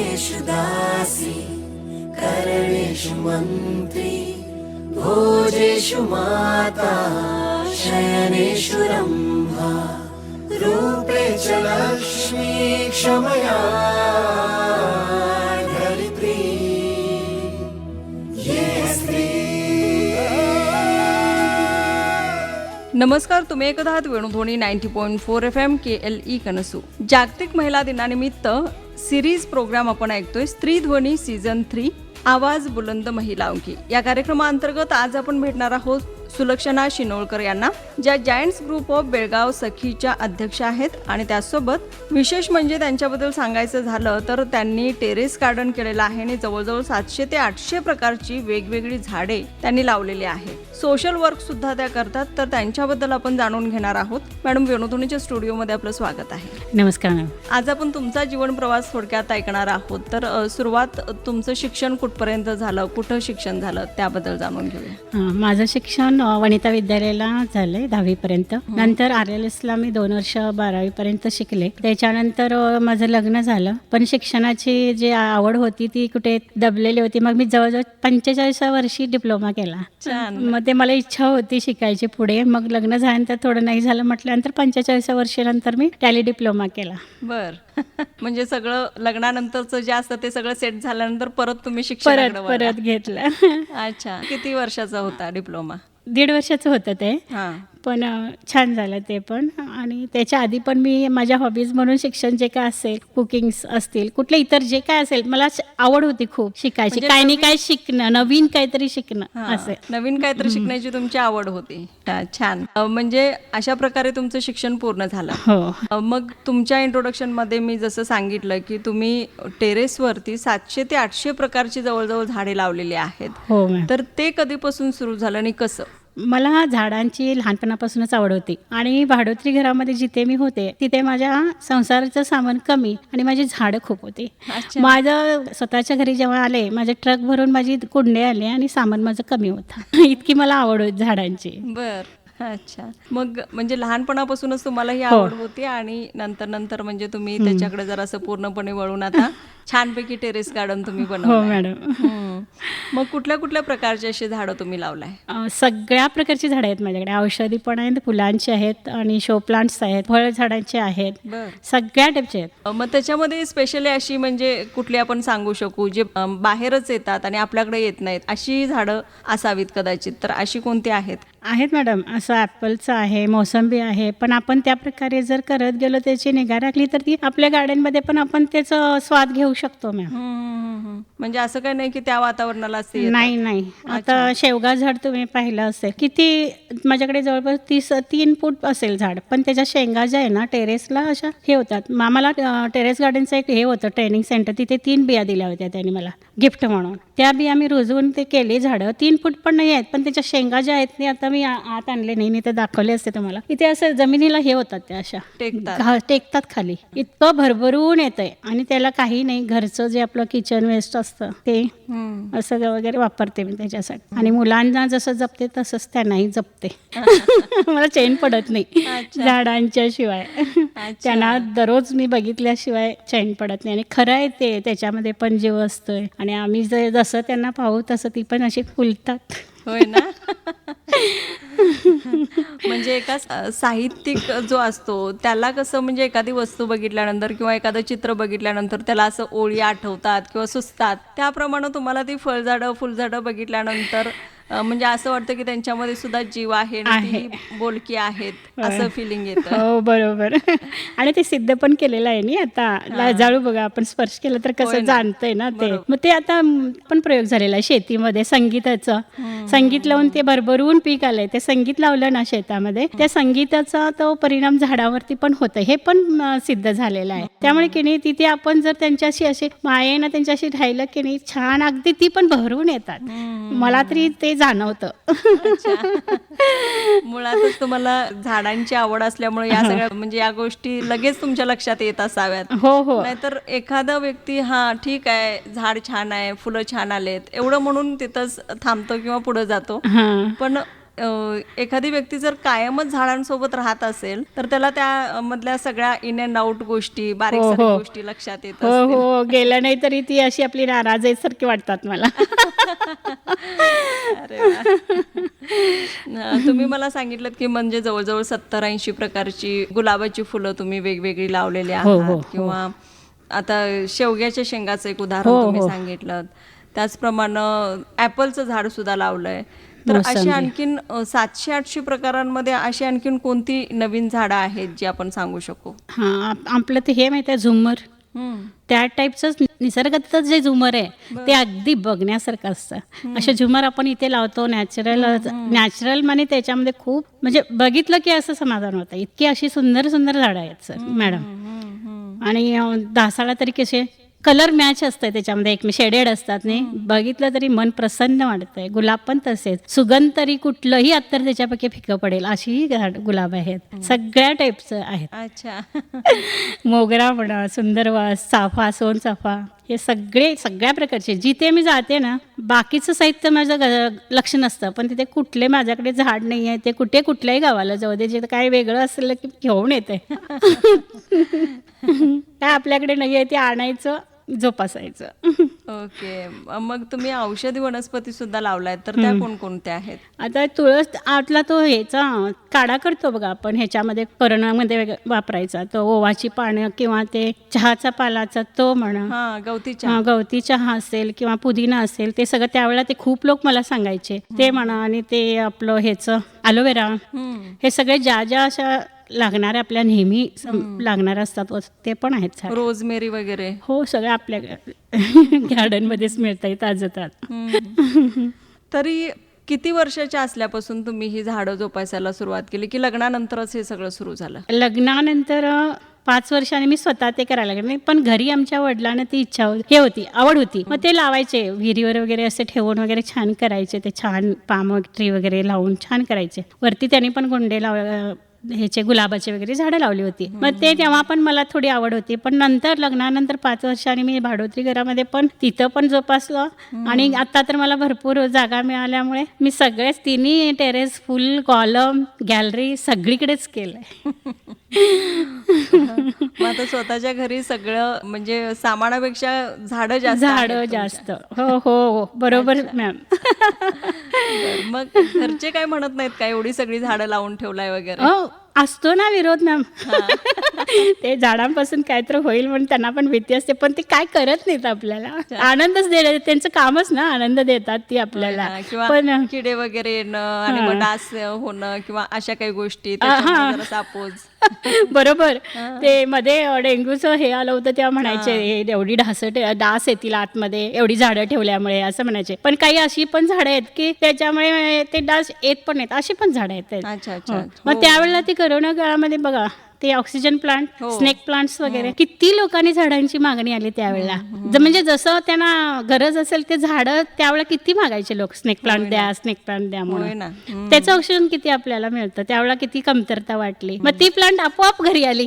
स्थलेषु दासी करणेषु मन्त्री भोजेषु माता शयनेषु रम्भा रूपे च लक्ष्मी क्षमया धरित्री ये स्त्री. नमस्कार, तुम्ही ऐकत आहात वेणुध्वनी 90.4 FM KLE कनसू. जागतिक महिला दिनानिमित्त सिरीज प्रोग्राम आपण ऐकतोय स्त्री ध्वनी सीझन 3 आवाज बुलंद महिलाओं की. या कार्यक्रमाअंतर्गत आज आपण भेटणार आहोत सुलक्षणा शिनोळकर यांना, ज्या जायंट्स ग्रुप ऑफ बेळगाव सखीच्या अध्यक्ष आहेत. आणि त्यासोबत विशेष म्हणजे त्यांच्याबद्दल सांगायचं झालं तर त्यांनी टेरेस गार्डन केलेलं आहे आणि जवळजवळ 700 ते 800 प्रकारची वेगवेगळी झाडे त्यांनी लावलेली आहेत. सोशल वर्क सुद्धा त्या करतात. तर त्यांच्याबद्दल आपण जाणून घेणार आहोत. मॅडम, वेणुध्वनीच्या स्टुडिओमध्ये आपलं स्वागत आहे. नमस्कार मॅम. आज आपण तुमचा जीवन प्रवास थोडक्यात ऐकणार आहोत. तर सुरुवात तुमचं शिक्षण कुठपर्यंत झालं, कुठं शिक्षण झालं त्याबद्दल जाणून घेऊया. माझं शिक्षण वनिता विद्यालयाला झालंय 10वी पर्यंत. नंतर RLSला मी 2 वर्ष 12वी पर्यंत शिकले. त्याच्यानंतर माझं लग्न झालं, पण शिक्षणाची जी आवड होती ती कुठे दबलेली होती. मग मी जवळजवळ 45व्या वर्षी डिप्लोमा केला. मग ते मला इच्छा होती शिकायची पुढे. मग लग्न झाल्यानंतर थोडं नाही झालं म्हटल्यानंतर 45व्या वर्षानंतर मी टॅली डिप्लोमा केला. बर. म्हणजे सगळं लग्नानंतरचं जे असतं ते सगळं सेट झाल्यानंतर परत तुम्ही शिक्षण परत घेतलं. अच्छा. किती वर्षाचा होता डिप्लोमा? 1.5 वर्षाचं होतं ते. हां. पण छान झालं ते पण. आणि त्याच्या आधी पण मी माझ्या हॉबीज म्हणून शिक्षण जे काय असेल, कुकिंग्स असतील, कुठले इतर जे काय असेल, मला आवड होती खूप शिकायची. म्हणजे काय नाही काय शिकणं, नवीन काहीतरी शिकणं असे. नवीन काहीतरी शिकण्याची तुमची आवड होती. छान. म्हणजे अशा प्रकारे तुमचं शिक्षण पूर्ण झालं. हो. मग तुमच्या इंट्रोडक्शन मध्ये मी जसं सांगितलं की तुम्ही टेरेसवरती 700 ते 800 प्रकारची जवळजवळ झाडे लावलेली आहेत. हो मॅम. तर ते कधीपासून सुरू झालं आणि कसं? मला झाडांची लहानपणापासूनच आवड होती. आणि भाडोत्री घरामध्ये जिथे मी होते तिथे माझ्या संसाराचं सामान कमी आणि माझी झाडं खूप होती. माझं स्वतःच्या घरी जेव्हा आले, माझे ट्रक भरून माझी कुंडे आले आणि सामान माझं कमी होतं. इतकी मला आवड होती झाडांची. बर. अच्छा. मग म्हणजे लहानपणापासूनच तुम्हाला ही आवड होती आणि नंतर म्हणजे तुम्ही त्याच्याकडे जरा असं पूर्णपणे वळून आता छानपैकी टेरेस गार्डन तुम्ही बनवलं. हो मॅडम. मग कुठल्या कुठल्या प्रकारची अशी झाडं तुम्ही लावलाय? सगळ्या प्रकारची झाडं आहेत माझ्याकडे. औषधी पण आहेत, फुलांची आहेत आणि शो प्लांट्स आहेत, फळ झाडांचे आहेत, सगळ्या टाईपचे आहेत. मग त्याच्यामध्ये स्पेशली अशी म्हणजे कुठली आपण सांगू शकू जे बाहेरच येतात आणि आपल्याकडे येत नाहीत अशी झाडं असावीत कदाचित, तर अशी कोणती आहेत? आहेत मॅडम. असं ॲपलचं आहे, मोसंबी आहे. पण आपण त्या प्रकारे जर करत गेलो, त्याची निगा राखली तर ती आपल्या गार्डनमध्ये पण आपण त्याचा स्वाद घेऊ शकतो मॅम. म्हणजे असं काही नाही की त्या वातावरणाला नाही. आता शेवगा झाड तुम्ही पाहिलं असेल, किती माझ्याकडे जवळपास 3 फूट असेल झाड, पण त्याच्या शेंगा ज्या आहे ना टेरेसला अशा हे होतात. आम्हाला टेरेस गार्डनचं एक हे होतं ट्रेनिंग सेंटर, तिथे 3 बिया दिल्या होत्या त्यांनी मला गिफ्ट म्हणून. त्या बिया मी रुजवून ते केले झाडं. 3 फूट पण नाही आहेत, पण त्याच्या शेंगा ज्या आहेत ते आता मी आत आणले नाही, ते दाखवले असते तुम्हाला. इथे असं जमिनीला हे होतात त्या अशा टेकतात खाली. इतकं भरभरून येतंय आणि त्याला काही नाही, घरचं जे आपलं किचन वेस्ट असतं ते असं वगैरे वापरते मी त्याच्यासाठी. आणि मुलांना जसं जपते तसंच त्यांनाही जपते. मला चैन पडत नाही झाडांच्या शिवाय. त्यांना दररोज मी बघितल्याशिवाय चैन पडत नाही. आणि खरं आहे ते, त्याच्यामध्ये पण जीव असतोय. आणि आम्ही जसं त्यांना पाहू तसं ती पण अशी फुलतात. होय ना. म्हणजे एका साहित्यिक जो असतो त्याला कसं म्हणजे एखादी वस्तू बघितल्यानंतर किंवा एखादं चित्र बघितल्यानंतर त्याला असं ओळी आठवतात किंवा सुचतात, त्याप्रमाणे तुम्हाला ती फळझाडं फुलझाडं बघितल्यानंतर म्हणजे असं वाटतं की त्यांच्यामध्ये सुद्धा जीव आहे, बोलकी आहेत असं फिलिंग येतं. हो बरोबर. आणि ते सिद्ध पण केलेलं आहे नी. आता लाजाळू बघा, आपण स्पर्श केलं तर कसं जाणतंय ना ते. मग ते आता पण प्रयोग झालेला आहे शेतीमध्ये संगीताचं. संगीत लावून ते भरभरून पीक आलंय. ते संगीत लावलं ना शेतामध्ये, त्या संगीताचा तो परिणाम झाडावरती पण होतं, हे पण सिद्ध झालेलं आहे. त्यामुळे की नाही तिथे आपण जर त्यांच्याशी असे मायेनं त्यांच्याशी राहिलं की नाही, छान अगदी ती पण भरून येतात. मला तरी ते जाणवतं. मुळातच तुम्हाला झाडांची आवड असल्यामुळे या सगळ्या म्हणजे या गोष्टी लगेच तुमच्या लक्षात येत असाव्यात. हो. नाहीतर एखादा व्यक्ती ठीक आहे, झाड छान आहे, फुलं छान आलेत एवढं म्हणून तिथंच थांबतो किंवा पुढे जातो. पण एखादी व्यक्ती जर कायमच झाडांसोबत राहत असेल तर त्याला त्या मधल्या सगळ्या इन अँड आउट गोष्टी, बारीक हो, सारीक हो. गोष्टी लक्षात येत हो असतील. हो, गेलं नाही तरी ती अशी आपली नाराजाईसारखी वाटतात मला. अरे वा. तुम्ही मला सांगितलं की म्हणजे जवळजवळ 70-80 प्रकारची गुलाबाची फुलं तुम्ही वेगवेगळी लावलेली हो, हो, आहात, हो. किंवा आता शेवग्याच्या शेंगाचं एक उदाहरण हो, तुम्ही हो. सांगितलं. त्याचप्रमाणे ॲपलचं झाड सुद्धा लावलंय. तर अशी मोसंबी. आणखीन 700-800 प्रकारांमध्ये अशी आणखीन कोणती नवीन झाडं आहेत जी आपण सांगू शकू? हां, आपलं ते हे माहिती आहे झुमर, त्या टाईपचंच निसर्गातच जे झुमर आहे ते अगदी बघण्यासारखं असतं. असे झुमर आपण इथे लावतो, नॅचरल म्हणजे त्याच्यामध्ये खूप म्हणजे बघितलं की असं समाधान होतं. इतकी अशी सुंदर सुंदर झाडं आहेत सर मॅडम. आणि दासाळा तरी कसे कलर मॅच असतं त्याच्यामध्ये, एक शेडेड असतात नाही, बघितलं तरी मन प्रसन्न वाटतंय. गुलाब पण तसेच, सुगंध तरी कुठलंही अत्तर त्याच्यापैकी फिकं पडेल अशीही गुलाब आहेत, सगळ्या टाईपचं आहेत. अच्छा. मोगरा म्हणा, सुंदरवास, चाफा, सोनचाफा, हे सगळ्या प्रकारचे. जिथे मी जाते ना, बाकीचं साहित्य माझं लक्ष नसतं, पण तिथे कुठले माझ्याकडे झाड नाही आहे ते कुठल्याही गावाला जाऊ दे, जिथे काय वेगळं असेल की घेऊन येते. काय आपल्याकडे नाही आहे ते आणायचं, जोपासायचं. ओके. मग तुम्ही औषधी वनस्पती सुद्धा लावलायत, तर त्या कोणकोणत्या आहेत? आता तुळस आतला तो ह्याचा काढा करतो बघा आपण, ह्याच्यामध्ये करणामध्ये वापरायचा तो ओवाची पानं किंवा ते चहाचा पालाचा तो म्हणा, हा, गवती चहा. गवती चहा असेल किंवा पुदिना असेल, ते सगळं त्यावेळेला ते खूप लोक मला सांगायचे ते म्हणा. आणि ते आपलं ह्याचं ॲलोवेरा, हे सगळे ज्या ज्या अशा लागणाऱ्या आपल्या नेहमी लागणाऱ्या असतात ते पण आहेत झाड. रोजमेरी वगैरे. हो, सगळं आपल्या गार्डनमध्येच मिळतं ताजं तरी किती वर्षाच्या असल्यापासून तुम्ही ही झाडं जोपासायला सुरुवात केली, की लग्नानंतरच हे सगळं सुरू झालं? लग्नानंतर 5 वर्षांनी मी स्वतः ते करायला लागले. पण घरी आमच्या वडिलांना ती इच्छा होती, आवड होती. मग ते लावायचे विहिरीवर वगैरे असे ठेवून वगैरे छान करायचे. ते छान पाम ट्री वगैरे लावून छान करायचे. वरती त्यांनी पण गोंडे ह्याचे गुलाबाचे वगैरे झाडं लावली होती. मग ते तेव्हा पण मला थोडी आवड होती. पण नंतर लग्नानंतर 5 वर्षांनी मी भाडोत्री घरामध्ये पण तिथं पण जोपासलं. आणि आता तर मला भरपूर जागा मिळाल्यामुळे मी सगळेच तिन्ही टेरेस, फुल कॉलम, गॅलरी सगळीकडेच केलंय. मग आता स्वतःच्या घरी सगळं म्हणजे सामानापेक्षा झाडं जास्त हो हो, बरोबर मॅम. मग घरचे काय म्हणत नाहीत का, एवढी सगळी झाडं लावून ठेवलाय वगैरे? असतो ना विरोध मॅम. ते झाडांपासून काय तर होईल म्हणून त्यांना पण भीती असते, पण ते काय करत नाहीत आपल्याला. आनंदच देतात, त्यांचं कामच ना आनंद देतात ती आपल्याला. किंवा किडे वगैरे येणं आणि मग डास होणं किंवा अशा काही गोष्टी, त्याच्यामुळे जरा सापोज. बरोबर. ते मध्ये डेंग्यूचं हे आलं होतं तेव्हा म्हणायचे एवढी डास येतील आतमध्ये एवढी झाडं ठेवल्यामुळे असं म्हणायचे. पण काही अशी पण झाडं आहेत की त्याच्यामुळे ते डास येत पण नाहीत, अशी पण झाडं आहेत. अच्छा अच्छा. मग त्यावेळेला ती करोना काळामध्ये बघा ते ऑक्सिजन प्लांट, स्नेक प्लांट्स वगैरे किती लोकांनी झाडांची मागणी आली त्यावेळेला. म्हणजे जसं त्यांना गरज असेल ते झाडं त्यावेळेला किती मागायचे लोक, स्नेक प्लांट द्या, स्नेक प्लांट द्या म्हणून. त्याचं ऑक्सिजन किती आपल्याला मिळतं, त्यावेळेला किती कमतरता वाटली. मग ती प्लांट आपोआप घरी आली.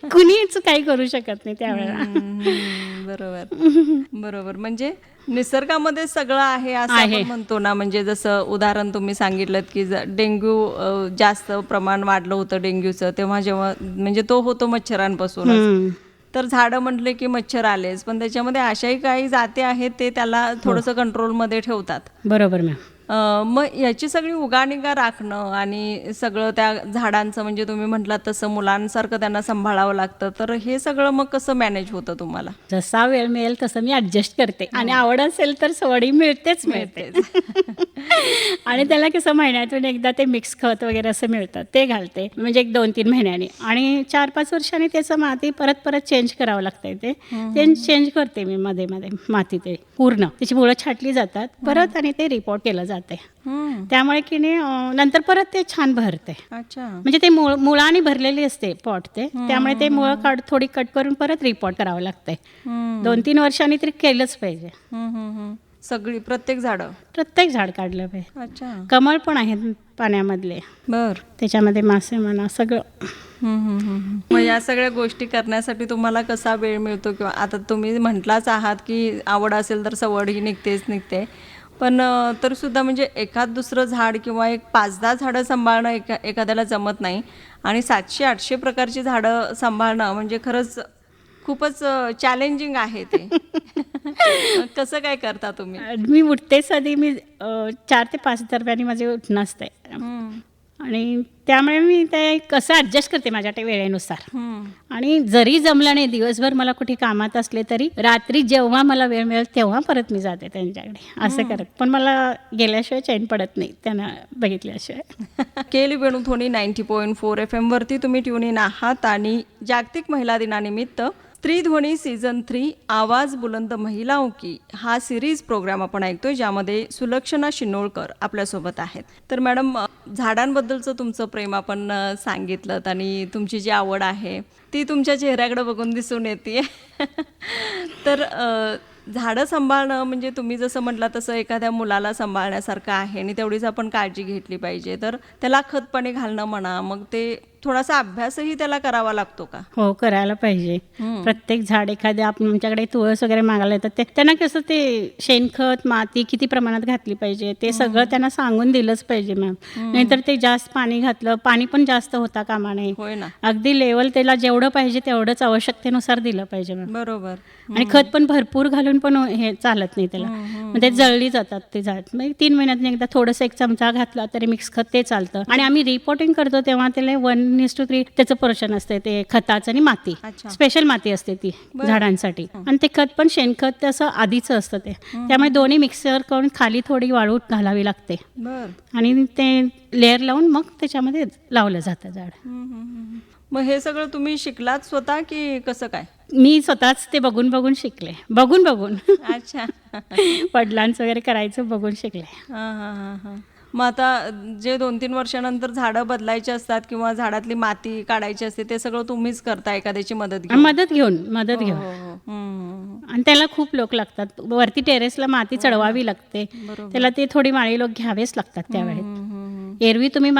कुणीच काही करू शकत नाही त्यावेळेला. बरोबर. म्हणजे निसर्गामध्ये सगळं आहे असं आपण म्हणतो ना. म्हणजे जसं उदाहरण तुम्ही सांगितलं की डेंग्यू जास्त प्रमाण वाढलं होतं डेंग्यूचं तेव्हा, जेव्हा म्हणजे तो होतो मच्छरांपासूनच. तर झाडं म्हटले की मच्छर आलेच, पण त्याच्यामध्ये अशाही काही जाती आहेत ते त्याला थोडंसं कंट्रोलमध्ये ठेवतात. बरोबर मॅम. मग याची सगळी उगानिगा राखणं आणि सगळं त्या झाडांचं म्हणजे तुम्ही म्हटलात तसं मुलांसारखं त्यांना सांभाळावं लागतं. तर हे सगळं मग कसं मॅनेज होतं तुम्हाला? जसा वेळ मिळेल तसं मी ऍडजस्ट करते. आणि आवड असेल तर सवडी मिळतेच. आणि त्याला कसं महिन्यातून एकदा ते मिक्स खत वगैरे असं मिळतं, ते घालते. म्हणजे 1-2-3 महिन्यांनी. आणि 4-5 वर्षांनी त्याचं माती परत चेंज करावं लागतंय. ते चेंज करते मी मध्ये माती. ते पूर्ण त्याची मुळं छाटली जातात परत आणि ते रिपोर्ट केलं जातं. त्यामुळे की नाही नंतर परत ते छान भरते. अच्छा. म्हणजे ते मुळाने भरलेली असते पॉट ते, त्यामुळे ते मुळं थोडी कट करून परत रिपोर्ट करावं लागतंय. 2-3 वर्षांनी तरी केलंच पाहिजे. सगळी प्रत्येक झाड काढलं पाहिजे. अच्छा. कमळ पण आहेत पाण्यामधले, त्याच्यामध्ये मासे म्हणा सगळं. मग या सगळ्या गोष्टी करण्यासाठी तुम्हाला कसा वेळ मिळतो? किंवा आता तुम्ही म्हटलाच आहात की आवड असेल तर सवड ही निघते. पण तर सुद्धा म्हणजे एखाद दुसरं झाड किंवा एक 5-10 झाडं सांभाळणं एखाद्याला जमत नाही आणि 700-800 प्रकारची झाडं सांभाळणं म्हणजे खरंच खूपच चॅलेंजिंग आहे ते. कसं काय करता तुम्ही? मी उठतेच आधी मी 4 ते 5 दरम्यान माझे उठणं असते आणि त्यामुळे मी ते कसं ॲडजस्ट करते माझ्या त्या वेळेनुसार. आणि जरी जमलं नाही दिवसभर मला कुठे कामात असले तरी रात्री जेव्हा मला वेळ मिळेल तेव्हा परत मी जाते त्यांच्याकडे असं करत. पण मला गेल्याशिवाय चैन पडत नाही त्यांना बघितल्याशिवाय. केली वेणुध्वनी 90.4 FM वरती तुम्ही ट्यून इन आहात आणि जागतिक महिला दिनानिमित्त स्त्रीध्वनी सीझन 3 आवाज बुलंद महिलाओं की हा सिरीज प्रोग्राम आपण ऐकतोय, ज्यामध्ये सुलक्षणा शिनोळकर आपल्यासोबत आहेत. तर मॅडम, झाडांबद्दलचं तुमचं प्रेम आपण सांगितलं आणि तुमची जी आवड आहे ती तुमच्या चेहऱ्याकडे बघून दिसून येते. तर झाडं सांभाळणं म्हणजे तुम्ही जसं म्हटलं तसं एखाद्या मुलाला सांभाळण्यासारखं आहे आणि तेवढीच आपण काळजी घेतली पाहिजे. तर त्याला खतपाणी घालणं म्हणा, मग ते थोडासा अभ्यासही त्याला करावा लागतो का? हो, करायला पाहिजे. प्रत्येक झाड एखाद्या आमच्याकडे तुळस वगैरे मागायला येतात ते त्यांना कसं ते शेणखत माती किती प्रमाणात घातली पाहिजे ते सगळं त्यांना सांगून दिलंच पाहिजे मॅम. नाहीतर ते जास्त पाणी घातलं, पाणी पण जास्त होता कामा नये. होय ना, अगदी लेवल त्याला जेवढं पाहिजे तेवढंच आवश्यकतेनुसार दिलं पाहिजे मॅम. बरोबर. आणि खत पण भरपूर घालून पण हे चालत नाही त्याला, मग ते जळली जातात ते झाड. मग 3 महिन्यात एकदा थोडंसं 1 चमचा घातला तरी मिक्स खत ते चालतं. आणि आम्ही रिपोर्टिंग करतो तेव्हा त्याला 1:3 त्याचं पोर्शन असते ते खताचं आणि माती. स्पेशल माती असते ती झाडांसाठी. आणि ते खत पण शेणखत असं आधीचं असतं ते, त्यामुळे दोन्ही मिक्सर करून खाली थोडी वाळू घालावी लागते आणि ते लेअर लावून मग त्याच्यामध्ये लावलं जातं झाड. मग हे सगळं तुम्ही शिकलात स्वतः की कसं काय? मी स्वतःच ते बघून बघून शिकले, बघून. अच्छा. वडिलांचं वगैरे करायचं बघून शिकले. हां. मग आता जे 2-3 वर्षानंतर झाडं बदलायची असतात किंवा झाडातली माती काढायची असते ते सगळं तुम्हीच करता एखाद्याची मदत घेऊन? मदत घेऊन. आणि त्याला खूप लोक लागतात. वरती टेरेसला माती चढवावी लागते, त्याला ते थोडी माळी लोक घ्यावेच लागतात त्यावेळेत. एरवी तुम्ही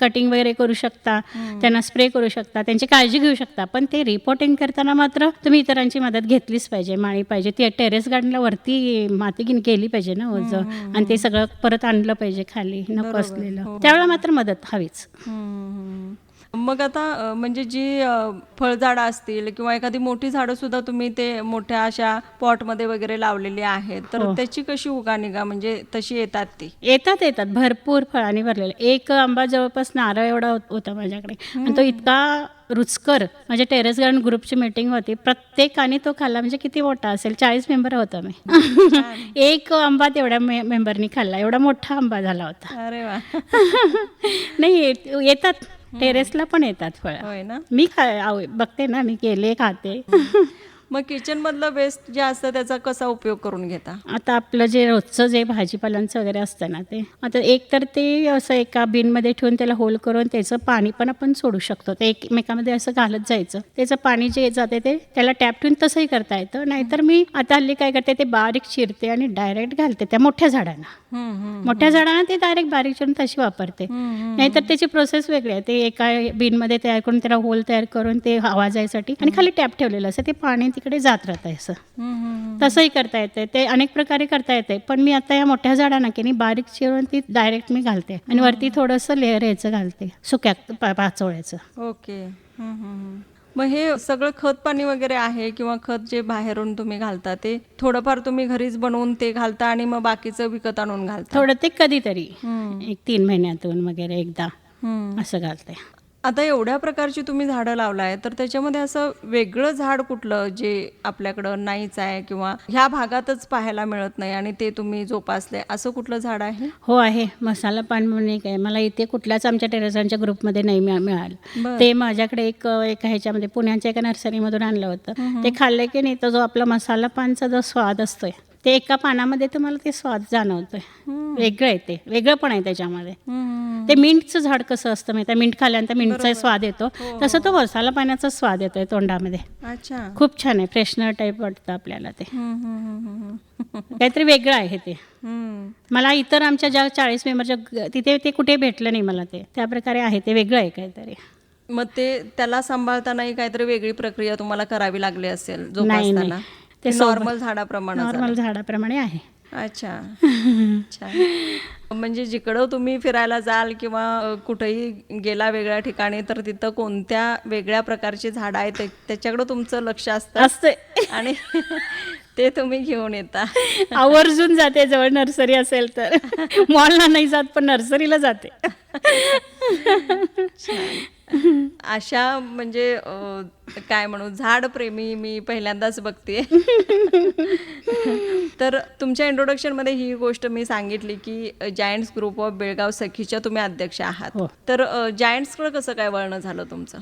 कटिंग वगैरे करू शकता, त्यांना स्प्रे करू शकता, त्यांची काळजी घेऊ शकता, पण ते रिपोर्टिंग करताना मात्र तुम्ही इतरांची मदत घेतलीच पाहिजे. माळी पाहिजे, ती टेरेस गार्डनला वरती माती गेली पाहिजे ना ओझ, आणि ते सगळं परत आणलं पाहिजे खाली नको असलेलं, त्यावेळेला मात्र मदत हवीच. मग आता म्हणजे जी फळझाडं असतील किंवा एखादी मोठी झाडं सुद्धा तुम्ही ते मोठ्या अशा पॉटमध्ये वगैरे लावलेली आहेत, तर त्याची कशी उगानिगा म्हणजे तशी येतात ती? येतात भरपूर फळांनी भरलेले. एक आंबा जवळपास नारळ एवढा होता माझ्याकडे, आणि तो इतका रुचकर. माझ्या टेरेस गार्डन ग्रुपची मीटिंग होती, प्रत्येकाने तो खाल्ला. म्हणजे किती मोठा असेल, 40 मेंबर होता मी. एक आंबा तेवढ्या मेंबरनी खाल्ला, एवढा मोठा आंबा झाला होता. अरे वा. नाही, येतात टेरेसला पण येतात फळं. होय ना. मी बघते ना, मी केले खाते. मग किचन मधलं वेस्ट जे असतं त्याचा कसा उपयोग करून घेता? आता आपलं जे रोजचं जे भाजीपालांचं वगैरे असतं ना, ते आता एक तर ते असं एका बिनमध्ये ठेवून त्याला होल करून त्याचं पाणी पण आपण सोडू शकतो. ते एकमेकामध्ये असं घालत जायचं, त्याचं पाणी जे जाते ते त्याला टॅप ठेवून तसंही करता येतं. नाहीतर मी आता हल्ली काय करते, ते बारीक चिरते आणि डायरेक्ट घालते त्या मोठ्या झाडांना. मोठ्या झाडांना ते डायरेक्ट बारीक चिरून तशी वापरते. नाहीतर त्याची प्रोसेस वेगळी आहे. ते एका बिनमध्ये तयार करून त्याला होल तयार करून ते हवा जायसाठी आणि खाली टॅप ठेवलेलं असं ते पाणी तिकडे जात राहतं असं. तसंही करता येते, ते अनेक प्रकारे करता येते. पण मी आता या मोठ्या झाडांना की नाही बारीक चिरून ती डायरेक्ट मी घालते आणि वरती थोडंसं लेअर यायचं घालते, सुक्या पाचोळ्याचं. ओके. मग हे सगळं खत पाणी वगैरे आहे किंवा खत जे बाहेरून तुम्ही घालता ते थोडंफार तुम्ही घरीच बनवून ते घालता आणि मग बाकीचं विकत आणून घालता? थोडं ते कधीतरी 1-3 महिन्यातून वगैरे एकदा असं घालते. आता एवढ्या प्रकारची तुम्ही झाडं लावलाय, तर त्याच्यामध्ये असं वेगळं झाड कुठलं जे आपल्याकडं नाहीच आहे किंवा ह्या भागातच पाहायला मिळत नाही आणि ते तुम्ही जोपासले, असं कुठलं झाड आहे? हो आहे, मसाला पान म्हणून एक आहे. मला इथे कुठल्याच आमच्या टेरेसांच्या ग्रुपमध्ये नाही मिळालं. ते माझ्याकडे एका ह्याच्यामध्ये पुण्याच्या एका नर्सरीमधून आणलं होतं. ते खाल्लं की नाही, तर जो आपला मसाला पानचा जो स्वाद असतोय ते एका पानामध्ये तुम्हाला ते स्वाद जाणवतोय. वेगळं आहे, ते वेगळं पण आहे त्याच्यामध्ये. ते मिंटचं झाड कसं असतं माहिती आहे, मिंट खाल्ल्यानंतर मिंटचा स्वाद येतो, तसं तो मसाला पाण्याचा स्वाद येतोय तोंडामध्ये. अच्छा, खूप छान आहे, फ्रेशनर टाईप वाटतं आपल्याला. ते काहीतरी वेगळं आहे ते. मला इतर आमच्या ज्या 40 मेंबरच्या तिथे ते कुठे भेटलं नाही मला. ते त्या प्रकारे आहे, ते वेगळं आहे काहीतरी. मग ते त्याला सांभाळतानाही काहीतरी वेगळी प्रक्रिया तुम्हाला करावी लागली असेल नाही, जोपासताना? ते नॉर्मल झाडाप्रमाणे आहे. अच्छा. छान. म्हणजे जिकडं तुम्ही फिरायला जाल किंवा कुठेही गेला वेगळ्या ठिकाणी तर तिथं कोणत्या वेगळ्या प्रकारची झाडं आहेत त्याच्याकडं तुमचं लक्ष असतं असते. आणि ते तुम्ही घेऊन येता. आवर्जून जाते जवळ नर्सरी असेल तर. मॉलला नाही जात पण नर्सरीला जाते. अशा म्हणजे काय म्हणू झाडप्रेमी मी पहिल्यांदाच बघते. तर तुमच्या इंट्रोडक्शनमध्ये ही गोष्ट मी सांगितली की जायंट्स ग्रुप ऑफ बेळगाव सखीच्या तुम्ही अध्यक्ष आहात. हो. तर जायंट्सकडे कसं काय वळणं झालं तुमचं?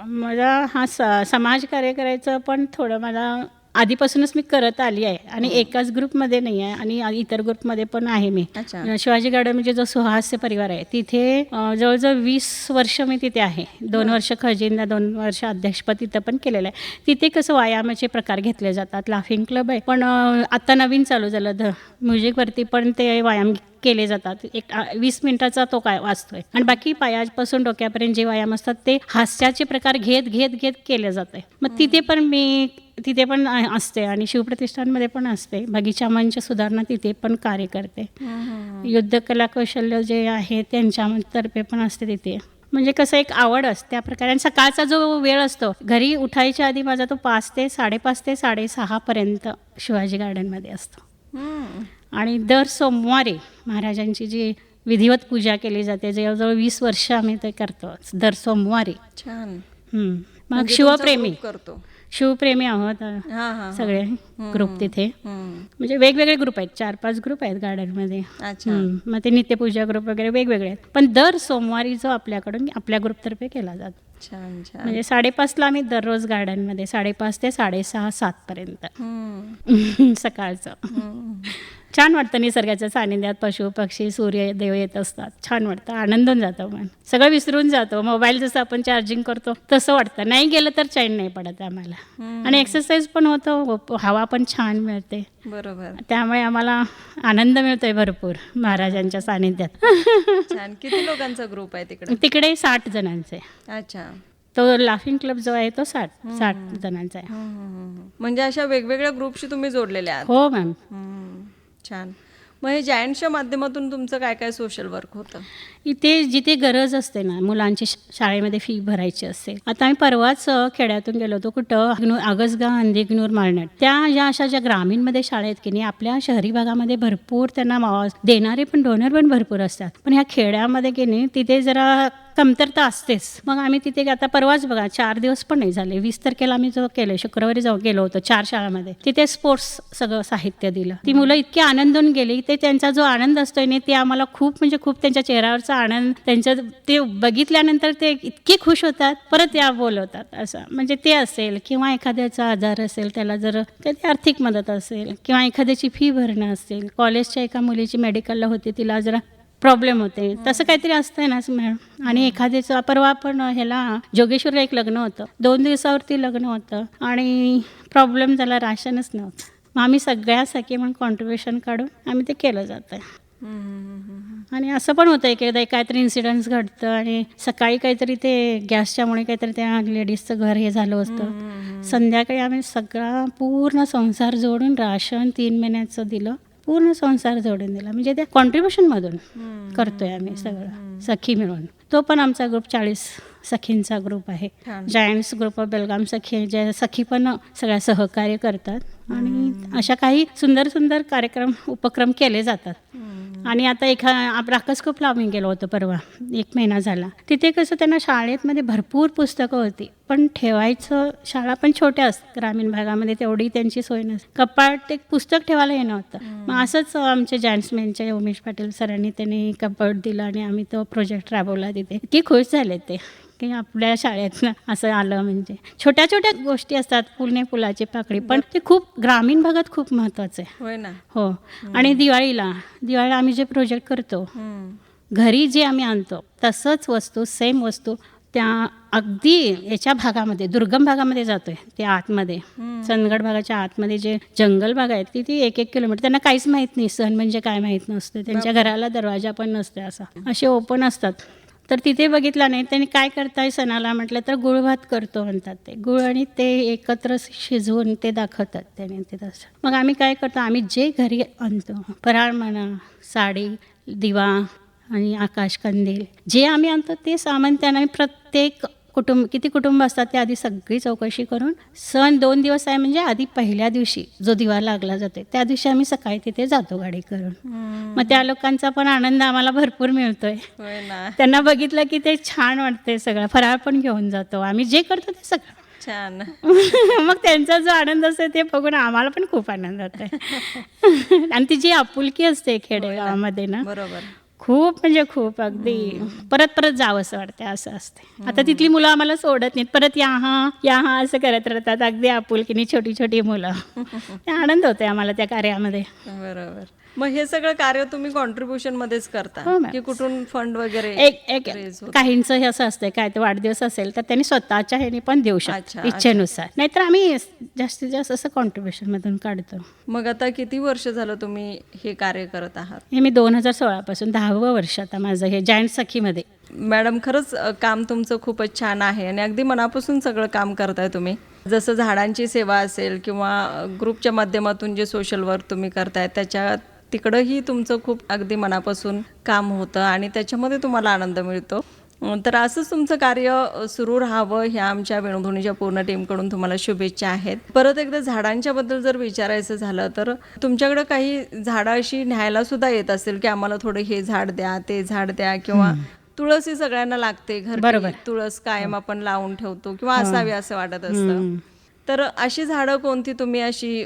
मला हा समाज कार्य करायचं पण थोडं मला आधीपासूनच मी करत आली आहे आणि एकाच ग्रुपमध्ये नाही आहे आणि इतर ग्रुपमध्ये पण आहे मी. अच्छा. शिवाजी गार्डन म्हणजे जो सुहास्य परिवार आहे तिथे जवळजवळ 20 वर्ष मी तिथे आहे. 2 वर्ष खजिंदा, 2 वर्ष अध्यक्षपद तिथं पण केलेलं आहे. तिथे कसं व्यायामाचे प्रकार घेतले जातात. लाफिंग क्लब आहे पण आता नवीन चालू झालं म्युझिकवरती पण ते व्यायाम केले जातात. 20 मिनिटाचा तो काय वाचतोय आणि बाकी पायापासून डोक्यापर्यंत जे व्यायाम असतात ते हास्याचे प्रकार घेत घेत घेत केले जाते. मग तिथे पण असते आणि शिवप्रतिष्ठानमध्ये पण असते. बगीचा मंच सुधारणा तिथे पण कार्य करते. युद्ध कला कौशल्य जे आहे त्यांच्यातर्फे पण असते तिथे. म्हणजे कसं एक आवड असते त्या प्रकारे. आणि सकाळचा जो वेळ असतो घरी उठायच्या आधी माझा तो 5 ते 5:30 ते 6:30 पर्यंत शिवाजी गार्डनमध्ये असतो. आणि दर सोमवारी महाराजांची जी विधिवत पूजा केली जाते जवळजवळ 20 वर्ष आम्ही ते करतो दर सोमवारी. छान. मग म्हणजे शिवप्रेमी तुमचा group करतो. शिवप्रेमी आहोत सगळे ग्रुप तिथे. म्हणजे वेगवेगळे ग्रुप आहेत 4-5 ग्रुप आहेत गार्डनमध्ये. अच्छा. मग ते नित्यपूजा ग्रुप वगैरे वेगवेगळे आहेत पण दर सोमवारी जो आपल्याकडून आपल्या ग्रुपतर्फे केला जातो. छान छान. म्हणजे 5:30ला आम्ही दररोज गार्डनमध्ये 5:30 ते 6:30-7 पर्यंत सकाळचं. छान वाटतं निसर्गाच्या सानिध्यात पशु पक्षी सूर्यदेव येत असतात. छान वाटतं आनंदून जातो मन सगळं विसरून जातो. मोबाईल जसं आपण चार्जिंग करतो तसं वाटतं. नाही गेलं तर चैन नाही पडत आम्हाला. आणि एक्सरसाइज पण होतो हवा पण छान मिळते. बरोबर. त्यामुळे आम्हाला आनंद मिळतोय भरपूर महाराजांच्या सानिध्यात. छान. किती लोकांचा ग्रुप आहे तिकडे? तिकडे 60 जणांचे. अच्छा. तो लाफिंग क्लब जो आहे तो 60 जणांचा आहे. म्हणजे अशा वेगवेगळ्या ग्रुपशी तुम्ही जोडलेले आहात? हो मॅम. छान. मग हे जायंट्सच्या माध्यमातून तुमचं काय काय सोशल वर्क होतं? इथे जिथे गरज असते ना मुलांची शाळेमध्ये फी भरायची असेल. आता आम्ही परवाच खेड्यातून गेलो होतो कुठं आगसगाव अंधेगनूर माळनाट ज्या अशा ग्रामीणमध्ये शाळा आहेत की नाही आपल्या शहरी भागामध्ये भरपूर त्यांना देणारे पण डोनर पण भरपूर असतात. पण ह्या खेड्यामध्ये की नाही तिथे जरा कमतरता असतेच. मग आम्ही तिथे आता परवाच बघा 4 दिवस पण नाही झाले 20 तारखेला आम्ही जो केलं शुक्रवारी गेलो होतो 4 शाळांमध्ये. तिथे स्पोर्ट्स सगळं साहित्य दिलं. ती मुलं इतकी आनंदून गेली. ते त्यांचा जो आनंद असतोय ना ते आम्हाला खूप म्हणजे खूप त्यांच्या चेहऱ्यावरचा आनंद त्यांच्या ते बघितल्यानंतर ते इतके खुश होतात परत या बोलवतात असं. म्हणजे ते असेल किंवा एखाद्याचा आजार असेल त्याला जर त्याची आर्थिक मदत असेल किंवा एखाद्याची फी भरणं असेल. कॉलेजच्या एका मुलीची मेडिकलला होती तिला जरा प्रॉब्लेम होते तसं काहीतरी असतंय ना मॅडम. आणि एखाद्याचं परवा पण ह्याला जोगेश्वरला एक लग्न होतं 2 दिवसावरती लग्न होतं आणि प्रॉब्लेम झाला राशनच नव्हतं. मग आम्ही सगळ्या सखी म्हणून कॉन्ट्रीब्युशन काढून आम्ही ते केलं जातं. आणि असं पण होतं की काहीतरी इन्सिडन्स घडतं आणि सकाळी काहीतरी ते गॅसच्यामुळे काहीतरी त्या लेडीजचं घर हे झालं असतं. संध्याकाळी आम्ही सगळा पूर्ण संसार जोडून राशन 3 महिन्याचं दिलं. पूर्ण संसार जोडून दिला. म्हणजे त्या कॉन्ट्रीब्युशनमधून करतोय आम्ही सगळं सखी मिळून. तो पण आमचा ग्रुप 40 सखींचा ग्रुप आहे. जायंट्स ग्रुप ऑफ बेलगाम सखी ज्या सखी पण सगळ्या सहकार्य करतात आणि अशा काही सुंदर सुंदर उपक्रम केले जातात. आणि आता राकसकोपला आम्ही गेलो होतो परवा 1 महिना झाला. तिथे कसं त्यांना शाळेमध्ये भरपूर पुस्तकं होती पण ठेवायचं शाळा पण छोट्या असतात ग्रामीण भागामध्ये तेवढी त्यांची सोय नसते. कपाट एक पुस्तक ठेवायला येणं होतं. मग असंच आमचे जायंट्समॅनचे उमेश पाटील सरांनी त्यांनी कपाट दिलं आणि आम्ही तो प्रोजेक्ट राबवला तिथे. की खुश झाले ते की आपल्या शाळेतनं असं आलं. म्हणजे छोट्या छोट्या गोष्टी असतात फुलने फुलाची पाकळी पण ते खूप ग्रामीण भागात खूप महत्त्वाचं आहे. होय ना. हो. आणि दिवाळीला आम्ही जे प्रोजेक्ट करतो घरी जे आम्ही आणतो तसंच वस्तू सेम वस्तू त्या अगदी याच्या भागामध्ये दुर्गम भागामध्ये जातोय. त्या आतमध्ये चंदगड भागाच्या आतमध्ये जे जंगल भाग आहेत तिथे 1-1 किलोमीटर त्यांना काहीच माहीत नाही. सण म्हणजे काय माहीत नसतं. त्यांच्या घराला दरवाजा पण नसते. असे ओपन असतात तर तिथे बघितला नाही. त्यांनी काय करताय सणाला म्हटलं तर गुळ भात करतो म्हणतात. ते गुळ आणि ते एकत्र शिजवून ते दाखवतात त्याने ते तसं. मग आम्ही काय करतो, आम्ही जे घरी आणतो फराळ म्हणा, साडी, दिवा आणि आकाशकंदील जे आम्ही आणतो ते सामान त्यांना आम्ही प्रत्येक किती कुटुंब असतात ते आधी सगळी चौकशी करून, सण 2 दिवस आहे म्हणजे आधी पहिल्या दिवशी जो दिवा लागला जाते त्या दिवशी आम्ही सकाळी तिथे जातो गाडी करून. मग त्या लोकांचा पण आनंद आम्हाला भरपूर मिळतोय. होय ना. त्यांना बघितलं की ते छान वाटते. सगळं फराळ पण घेऊन जातो आम्ही, जे करतो ते सगळं छान. मग त्यांचा जो आनंद असतो ते बघून आम्हाला पण खूप आनंद होतो. आणि ती जी आपुलकी असते खेडेगावामध्ये ना, बरोबर. खूप म्हणजे खूप अगदी परत परत जावं असं वाटतं. असं असते. आता तिथली मुलं आम्हाला सोडत नाहीत, परत या हा असं करत राहतात अगदी आपुलकीने, छोटी छोटी मुलं. ते आनंद होते आम्हाला त्या कार्यामध्ये. बरोबर. मग हे सगळं कार्य तुम्ही कॉन्ट्रीब्युशन मध्येच करता हो मॅम. की कुठून फंड वगैरे एक raise होतं? काहींचं हे असं असतं काय, ते वाढदिवस असेल तर त्यांनी स्वतःच्या ह्याने पण देऊ अच्छा, शकतात इच्छेनुसार. नाहीतर आम्ही जास्तीत जास्त असं कॉन्ट्रीब्युशन मधून काढतो. मग आता किती वर्ष झालं तुम्ही हे कार्य करत आहात? हे मी 2016 पासून 10वं वर्ष आता माझं हे जायंट सखीमध्ये. मॅडम, खरंच काम तुमचं खूपच छान आहे आणि अगदी मनापासून सगळं काम करताय तुम्ही. जसं झाडांची सेवा असेल किंवा ग्रुपच्या माध्यमातून जे सोशल वर्क तुम्ही करताय त्याच्या तिकडंही तुमचं खूप अगदी मनापासून काम होतं आणि त्याच्यामध्ये तुम्हाला आनंद मिळतो. तर असंच तुमचं कार्य सुरू राहावं ह्या आमच्या वेणुध्वनीच्या पूर्ण टीमकडून तुम्हाला शुभेच्छा आहेत. परत एकदा झाडांच्या बद्दल जर विचारायचं झालं तर तुमच्याकडे काही झाडं अशी न्यायला सुद्धा येत असेल की आम्हाला थोडं हे झाड द्या, ते झाड द्या, किंवा तुळस ही सगळ्यांना लागते घरी, तुळस कायम आपण लावून ठेवतो किंवा असावी असं वाटत असतं. तर अशी झाडं कोणती तुम्ही अशी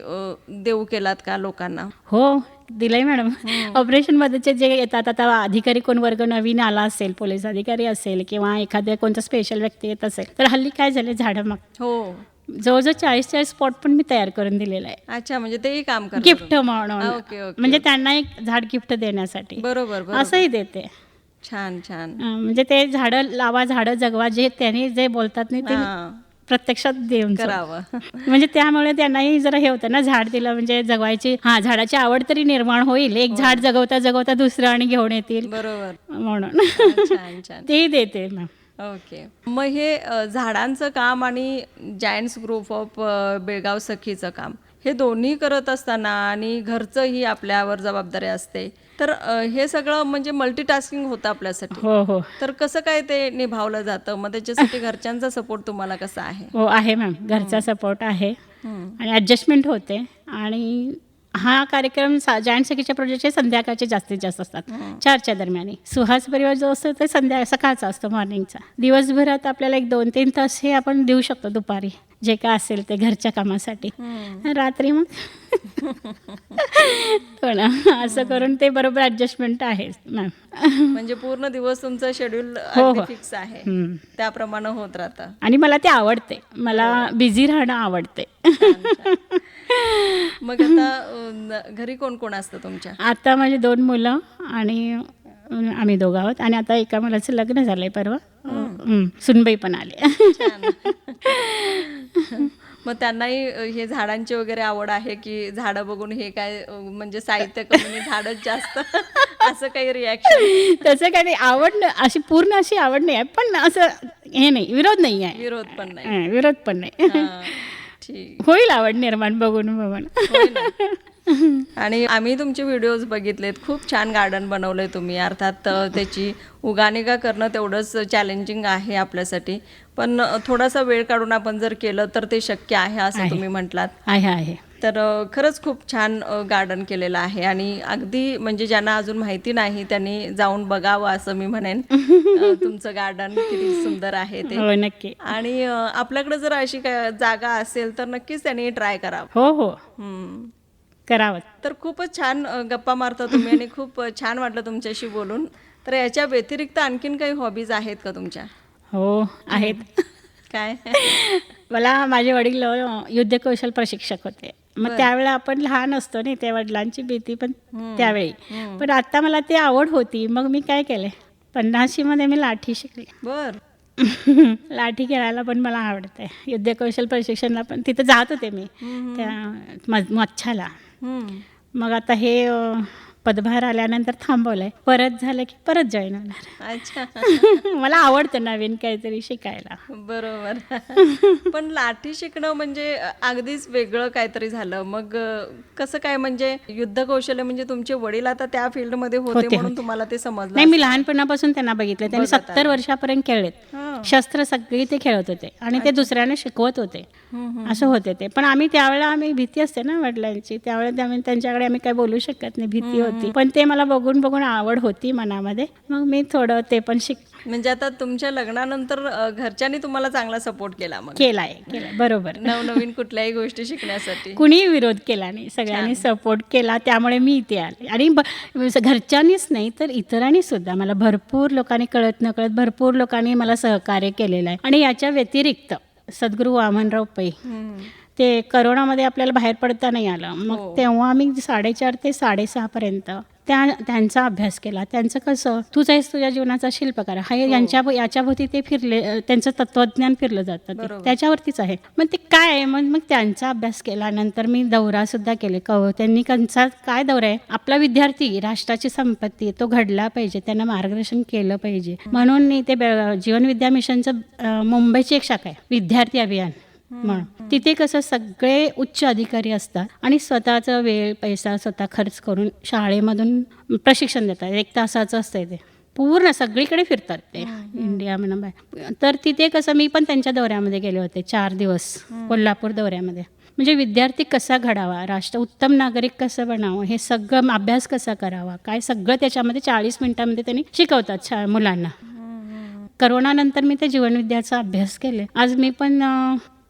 देऊ केलात का लोकांना? हो, दिलंय मॅडम. ऑपरेशनमध्येचे जे येतात, आता अधिकारी कोण वर्ग नवीन आला असेल, पोलीस अधिकारी असेल किंवा एखाद्या कोणता स्पेशल व्यक्ती येत असेल तर हल्ली काय झालं, झाडं मग हो, जवळजवळ 40 स्पॉट पण मी तयार करून दिलेलं आहे. अच्छा, म्हणजे तेही काम करतात गिफ्ट म्हणून. Okay, okay. म्हणजे त्यांना एक झाड गिफ्ट देण्यासाठी बरोबर, बरोबर. असंही देते. छान छान. म्हणजे ते झाडं लावा, झाडं जगवा, जे त्यांनी जे बोलतात नाही ते हां, प्रत्यक्षात देऊन करावं. म्हणजे त्यामुळे त्यांनाही जरा हे होतं ना, झाड दिलं म्हणजे जगवायची झाडाची आवड तरी निर्माण होईल. एक झाड जगवता जगवता दुसरं आणि घेऊन येतील बरोबर. म्हणून छान छान. ते देते मॅम. ओके. मग हे झाडांचं काम आणि जायंट्स ग्रुप ऑफ बेळगाव सखीचं काम हे दोन्ही करत असताना आणि घरचंही आपल्यावर जबाबदारी असते, तर हे सगळं म्हणजे मल्टीटास्किंग होतं आपल्यासाठी. हो हो तर कसं काय ते निभावलं जातं? मग त्याच्यासाठी घरच्यांचा सपोर्ट तुम्हाला कसा आहे? हो आहे मॅम, घरचा सपोर्ट आहे आणि ॲडजस्टमेंट होते. आणि हा कार्यक्रम जायंट सखीच्या प्रोजेक्टचे संध्याकाळचे जास्तीत जास्त असतात, 4च्या दरम्यान. सुहास परिवार जो असतो ते सकाळचा असतो, मॉर्निंगचा. दिवसभरात आपल्याला 1-2-3 तास हे आपण देऊ शकतो दुपारी, जे काय असेल ते घरच्या कामासाठी. रात्री मग हो ना, असं करून ते बरोबर ॲडजस्टमेंट आहे मॅम. म्हणजे पूर्ण दिवस तुमचं शेड्यूल फिक्स आहे, त्याप्रमाणे होत राहतं. आणि मला ते आवडते, मला बिझी राहणं आवडते. मग आता घरी कोण कोण असतं तुमच्या? आता माझी 2 मुलं आणि आम्ही 2 आहोत. आणि आता एका मुलाचं लग्न झालंय परवा. सुनबाई पण आले. मग त्यांनाही हे झाडांची वगैरे आवड आहे की झाडं बघून हे काय म्हणजे साहित्य कमी झाडच जास्त असं काही रिॲक्शन? तसं काही नाही, आवड अशी पूर्ण अशी आवड नाही आहे, पण असं हे नाही, विरोध नाही आहे. विरोध पण नाही. विरोध पण नाही. ठीक, होईल आवड निर्माण बघून बघून. आणि आम्ही तुमचे व्हिडिओज बघितलेत, खूप छान गार्डन बनवलंय तुम्ही. अर्थात त्याची उगानिगा करणं तेवढंच चॅलेंजिंग आहे आपल्यासाठी, पण थोडासा वेळ काढून आपण जर केलं तर ते शक्य आहे असं तुम्ही म्हटलात. आहे. तर खरंच खूप छान गार्डन केलेलं आहे आणि अगदी म्हणजे ज्यांना अजून माहिती नाही त्यांनी जाऊन बघावं असं मी म्हणेन. तुमचं गार्डन किती सुंदर आहे ते. हो, नक्की. आणि आपल्याकडे जर अशी काय जागा असेल तर नक्कीच त्यांनी ट्राय करावं. हो करावं. तर खूपच छान गप्पा मारता तुम्ही आणि खूप छान वाटलं तुमच्याशी बोलून. तर याच्या व्यतिरिक्त आणखीन काही हॉबीज आहेत का तुमच्या? हो आहेत. काय? मला माझे वडील युद्धकौशल प्रशिक्षक होते. मग त्यावेळेला आपण लहान असतो नाही, त्या वडिलांची भीती पण त्यावेळी. पण आता मला ती आवड होती, मग मी काय केले, 50मध्ये मी लाठी शिकले. बर. लाठी खेळायला पण मला आवडते. युद्धकौशल प्रशिक्षणाला पण तिथं जात होते मी, त्या मच्छाला. मग आता हे पदभार आल्यानंतर थांबवलंय, परत झालं की परत जॉईन होणार. अच्छा. मला आवडतं नवीन काहीतरी शिकायला. बरोबर. पण लाठी शिकणं म्हणजे अगदीच वेगळं काहीतरी झालं. मग कसं काय, म्हणजे युद्ध कौशल्य म्हणजे तुमचे वडील आता त्या फील्डमध्ये होते म्हणून तुम्हाला ते समजलं? नाही, मी लहानपणापासून त्यांना बघितलं. त्यांनी 70 वर्षापर्यंत खेळलेत. हां. शस्त्र सगळी ते खेळत होते आणि ते दुसऱ्यांना शिकवत होते. असं होते ते. पण आम्ही भीती असते ना वडिलांची, त्यावेळेला त्यांच्याकडे आम्ही काही बोलू शकत नाही, भीती होती. पण ते मला बघून बघून आवड होती मनामध्ये, मग मी थोडं ते पण म्हणजे आता तुमच्या लग्नानंतर घरच्यांनी तुम्हाला चांगला सपोर्ट केला? मग केलाय बरोबर. नवनवीन कुठल्याही गोष्टी शिकण्यासाठी कुणीही विरोध केला नाही, सगळ्यांनी सपोर्ट केला. त्यामुळे मी इथे आले. आणि घरच्यांनीच नाही तर इतरांनी सुद्धा मला भरपूर लोकांनी, कळत नकळत भरपूर लोकांनी मला सहकार्य केलेलं आहे. आणि याच्या व्यतिरिक्त सद्गुरू वामनराव पै, ते करोनामध्ये आपल्याला बाहेर पडता नाही आलं, मग तेव्हा आम्ही 4:30 ते 6:30 पर्यंत त्यांचा अभ्यास केला. त्यांचं कसं, तूच आहेस तुझ्या जीवनाचा शिल्पकार, हा याच्याभोवती ते फिरले, त्यांचं तत्वज्ञान फिरलं जातं, त्याच्यावरतीच आहे. मग ते काय आहे, मग त्यांचा अभ्यास केला. नंतर मी दौरा सुद्धा केले. त्यांनी त्यांचा काय दौरा आहे, आपला विद्यार्थी राष्ट्राची संपत्ती, तो घडला पाहिजे, त्यांना मार्गदर्शन केलं पाहिजे. म्हणून मी ते जीवन विद्या मिशनचं मुंबईची एक शाखा आहे, विद्यार्थी अभियान म्हणून. तिथे कसं सगळे उच्च अधिकारी असतात आणि स्वतःचा वेळ पैसा स्वतः खर्च करून शाळेमधून प्रशिक्षण देतात. 1 तासाचं असतं ते, पूर्ण सगळीकडे फिरतात ते इंडिया म्हणा. तर तिथे कसं मी पण त्यांच्या दौऱ्यामध्ये गेले होते 4 दिवस, कोल्हापूर दौऱ्यामध्ये. म्हणजे विद्यार्थी कसा घडावा, राष्ट्र उत्तम नागरिक कसं बनावं, हे सगळं अभ्यास कसा करावा, काय सगळं त्याच्यामध्ये 40 मिनिटांमध्ये त्यांनी शिकवतात मुलांना. करोनानंतर मी ते जीवनविद्याचा अभ्यास केले. आज मी पण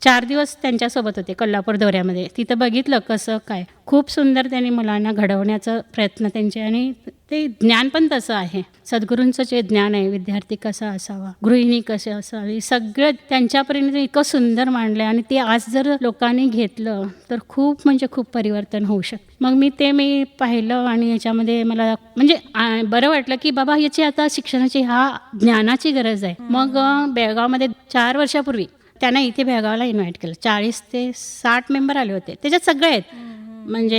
4 दिवस त्यांच्यासोबत होते कोल्हापूर दौऱ्यामध्ये. तिथं बघितलं कसं काय, खूप सुंदर त्यांनी मुलांना घडवण्याचा प्रयत्न त्यांचे. आणि ते ज्ञान पण तसं आहे, सद्गुरूंचं जे ज्ञान आहे, विद्यार्थी कसा असावा, गृहिणी कशी असावी, सगळं त्यांच्यापर्यंत इतकं सुंदर मांडलं. आणि ते आज जर लोकांनी घेतलं तर खूप म्हणजे खूप परिवर्तन होऊ शकतं. मग मी पाहिलं आणि याच्यामध्ये मला म्हणजे बरं वाटलं की बाबा याची आता शिक्षणाची, ज्ञानाची गरज आहे. मग बेळगावमध्ये 4 वर्षापूर्वी त्यांना इथे बेळगावला इन्व्हाइट केलं. 40 ते 60 मेंबर आले होते. त्याच्यात सगळे आहेत, म्हणजे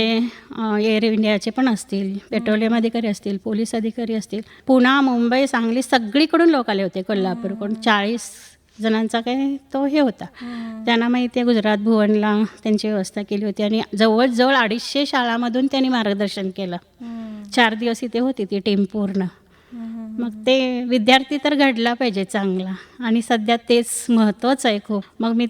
एअर इंडियाचे पण असतील, पेट्रोलियम अधिकारी असतील, पोलीस अधिकारी असतील, पुणे, मुंबई, सांगली, सगळीकडून लोक आले होते. कोल्हापूरकडून 40 जणांचा काय तो हे होता. त्यांना माहिती आहे, गुजरात भुवनला त्यांची व्यवस्था केली होती. आणि जवळजवळ 250 शाळांमधून त्यांनी मार्गदर्शन केलं. 4 दिवस इथे होती ती टीम पूर्ण. मग ते विद्यार्थी तर घडला पाहिजे चांगला, आणि सध्या तेच महत्त्वाचं आहे खूप. मग मी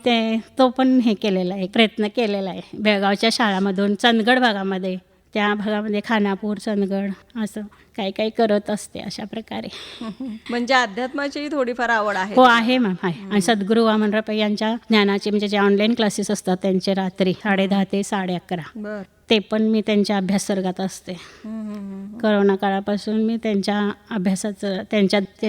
तो पण हे केलेला आहे, प्रयत्न केलेला आहे बेळगावच्या शाळामधून. चंदगड भागामध्ये, त्या भागामध्ये खानापूर, चंदगड, असं काही करत असते अशा प्रकारे. म्हणजे अध्यात्माची थोडीफार आवड आहे? हो, आहे मॅम, आहे. आणि सद्गुरू वामनराव पै यांच्या ज्ञानाचे, म्हणजे जे ऑनलाईन क्लासेस असतात त्यांचे, रात्री 10:30 ते 11:30, ते पण मी त्यांच्या अभ्यास वर्गात असते. करोना काळापासून मी त्यांच्या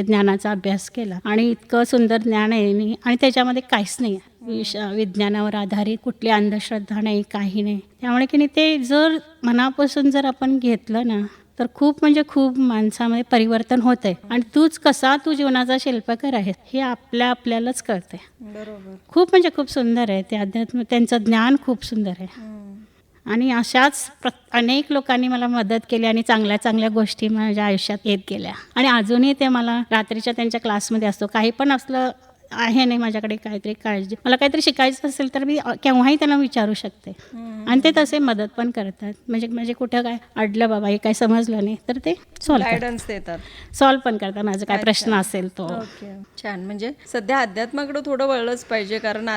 ज्ञानाचा अभ्यास केला. आणि इतकं सुंदर ज्ञान आहे, आणि त्याच्यामध्ये काहीच नाही आहे विज्ञानावर आधारित, कुठली अंधश्रद्धा नाही, काही नाही. त्यामुळे की नाही, ते जर मनापासून जर आपण घेतलं ना, तर खूप म्हणजे खूप माणसामध्ये परिवर्तन होत आहे. आणि तू जीवनाचा शिल्पकार आहे हे आपल्यालाच कळतंय. बरोबर. खूप म्हणजे खूप सुंदर आहे ते अध्यात्म, त्यांचं ज्ञान खूप सुंदर आहे. आणि अशाच अनेक लोकांनी मला मदत केली आणि चांगल्या चांगल्या गोष्टी माझ्या आयुष्यात येत गेल्या. आणि अजूनही ते मला रात्रीच्या त्यांच्या क्लासमध्ये असतो, काही पण असलं आहे नाही माझ्याकडे काहीतरी काळजी, मला काहीतरी शिकायचं असेल तर मी केव्हाही त्यांना विचारू शकते. आणि ते तसे मदत पण करतात. म्हणजे कुठं काय अडलं बाबा, हे काय समजलं नाही, तर ते गायडन्स देतात, सॉल्व्ह पण करतात माझा काय प्रश्न असेल तो. छान. म्हणजे सध्या अध्यात्माकडे थोडं वळलंच पाहिजे, कारण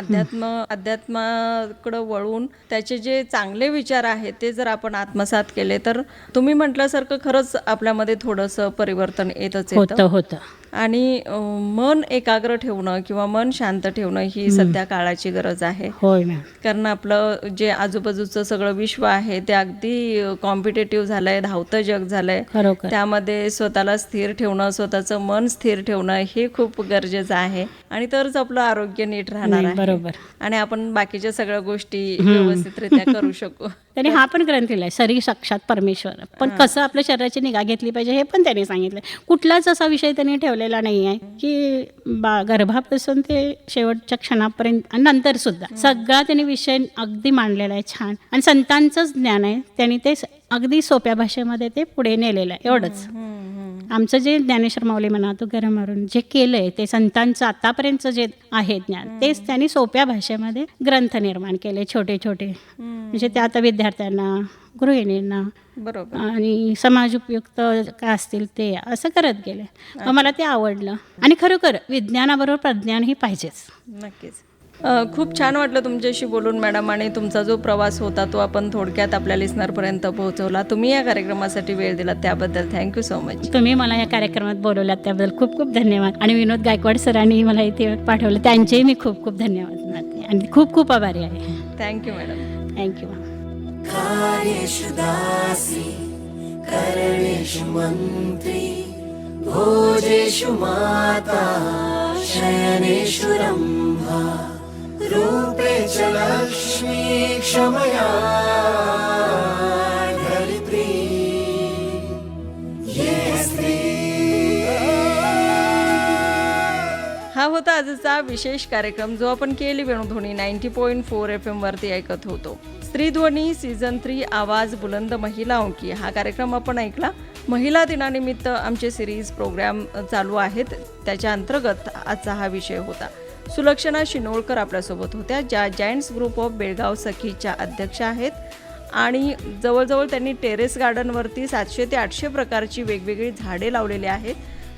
अध्यात्माकडे वळून त्याचे जे चांगले विचार आहेत ते जर आपण आत्मसात केले तर तुम्ही म्हटल्यासारखं खरंच आपल्यामध्ये थोडंसं परिवर्तन येतच होतं. आणि मन एकाग्र ठेवणं किंवा मन शांत ठेवणं ही सध्या काळाची गरज आहे. होय मॅम. कारण आपलं जे आजूबाजूचं सगळं विश्व आहे ते अगदी कॉम्पिटेटिव्ह झालंय, धावतं जग झालंय. त्यामध्ये स्वतःला स्थिर ठेवणं, स्वतःचं मन स्थिर ठेवणं हे खूप गरजेचं आहे. आणि तरच आपलं आरोग्य नीट राहणार आहे. बरोबर. आणि आपण बाकीच्या सगळ्या गोष्टी व्यवस्थितरित्या करू शकू. त्याने हा पण ग्रंथ लिहिलाय, शरीर साक्षात परमेश्वर. पण कसं आपल्या शरीराची निगा घेतली पाहिजे हे पण त्याने सांगितलं. कुठलाच असा विषय त्यांनी ठेवला झालेला नाही आहे की गर्भापासून ते शेवटच्या क्षणापर्यंत आणि नंतरसुद्धा सगळा त्यांनी विषय अगदी मांडलेला आहे छान. आणि संतांचंच ज्ञान आहे, त्यांनी ते अगदी सोप्या भाषेमध्ये ते पुढे नेलेलं आहे. एवढंच आमचं जे ज्ञानेश्वर माऊली म्हणा तुकाराम मारून जे केलंय ते संतांचं आतापर्यंतचं जे आहे ज्ञान तेच त्यांनी सोप्या भाषेमध्ये ग्रंथ निर्माण केले छोटे छोटे. म्हणजे ते आता विद्यार्थ्यांना, गृहिणींना बरोबर. आणि समाज उपयुक्त काय असतील ते असं करत गेले. मला ते आवडलं. आणि खरोखर विज्ञानाबरोबर प्रज्ञानही पाहिजेच. नक्कीच. खूप छान वाटलं तुमच्याशी बोलून मॅडम, आणि तुमचा जो प्रवास होता तो आपण थोडक्यात आपल्या लिस्नरपर्यंत पोहोचवला. तुम्ही या कार्यक्रमासाठी वेळ दिला त्याबद्दल थँक्यू सो मच. तुम्ही मला या कार्यक्रमात बोलवल्यात त्याबद्दल खूप खूप धन्यवाद. आणि विनोद गायकवाड सरांनी मला इथे पाठवलं त्यांचेही मी खूप खूप धन्यवाद मानते आणि खूप खूप आभारी आहे. Thank you madam. थँक्यू. कार्येषु दासी करणेषु मन्त्री भोजेषु माता शयनेषु रम्भा रूपे च लक्ष्मी क्षमया धरित्री ये स्त्री. हा होता आजचा विशेष कार्यक्रम जो आपण केली वेणुध्वनी 90.4 FM वरती ऐकत होतो. स्त्रीध्वनी सीझन 3 आवाज बुलंद महिलाओं की हा कार्यक्रम आपण ऐकला. महिला दिनानिमित्त आमचे सिरीज प्रोग्राम चालू आहेत, त्याच्या अंतर्गत आजचा हा विषय होता. सुलक्षणा शिनोळकर आपल्यासोबत होत्या, ज्या जायंट्स ग्रुप ऑफ बेळगाव सखीच्या अध्यक्ष आहेत. आणि जवळजवळ त्यांनी टेरेस गार्डनवरती 700 ते 800 प्रकारची वेगवेगळी झाडे लावलेली आहेत.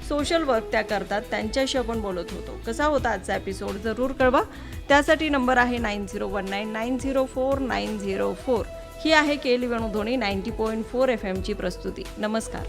सोशल वर्क त्या करतात. त्यांच्याशी आपण बोलत होतो. कसा होता आजचा एपिसोड जरूर कळवा. त्यासाठी नंबर आहे 9019904904. ही आहे केली वेणुध्वनी 90.4 FM ची प्रस्तुती. नमस्कार.